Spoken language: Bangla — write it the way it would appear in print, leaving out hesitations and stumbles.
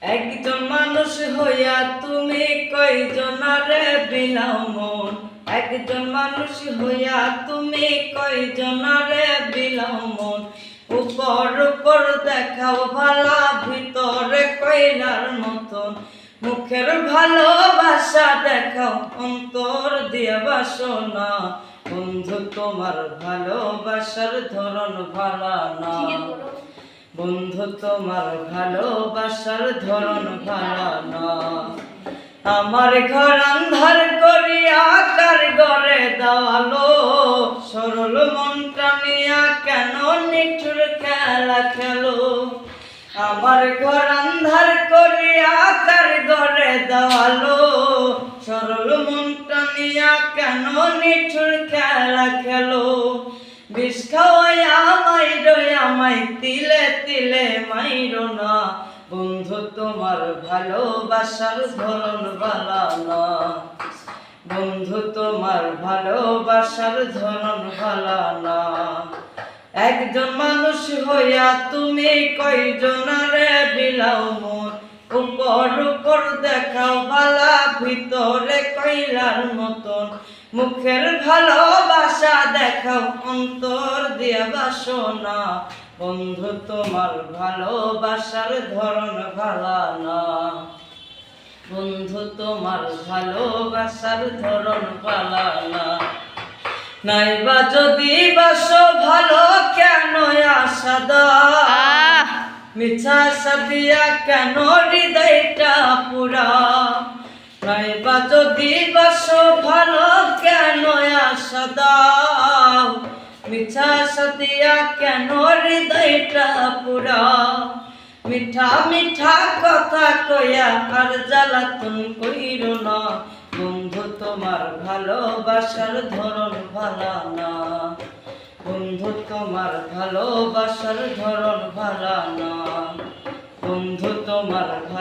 একজন মানুষ হইয়া তুমি কয়জনারে বিলাও মন। একজন মানুষ হইয়া তুমি কয়জনারে বিলাও মন। উপর উপর দেখাও ভালা, ভিতরে কইলার মতন। মুখের ভালোবাসা দেখাও, অন্তর দিয়া বাসনা। বন্ধু তোমার ভালোবাসার ধরন ভালা না। বন্ধু তোমার ভালোবাসার ধরন ভালো না। আমার ঘর আন্ধার করিয়া কার ঘরে দেওয়ালো। সরল মনটা নিয়া কেন নিঠুর খেলা খেলো। আমার ঘর আন্ধার করিয়া কার ঘরে দেওয়ালো। সরল মনটা নিয়া কেন নিঠুর খেলা খেলো। বিষ খাওয়াইয়া মাইরো আমায় তিলে তিলে মাইরো না। বন্ধু তোমার ভালোবাসার ধরন ভালো না। বন্ধু তোমার ভালোবাসার ধরন ভালো না। একজন মানুষ হইয়া তুমি কয়জনারে বিলাও মন। উপর উপর দেখাও ভালা, ভিতরে কইলার মতন। মুখের ভালোবাসা দেখাও, অন্তর দিয়া বাসনা। বন্ধু তোমার ভালোবাসার ধরন ভালো না। বন্ধু তোমার ভালোবাসার ধরন ভালো না। নাইবা যদি বাসো ভালো কেন আশা দাও। মিছা আশা দিয়া কেন হৃদয়টা পুরা। নাইবা যদি বাসো ভালো কেন আশা দাও। মিছা আশা দিয়া কেন হৃদয়টা পুরা। মিঠা মিঠা কথা কইয়া আর জ্বালাতন কইরো না। বন্ধু তোমার ভালোবাসার ধরন ভালো না। বন্ধু তোমার ভালোবাসার ধরন ভালো না। বন্ধু তোমার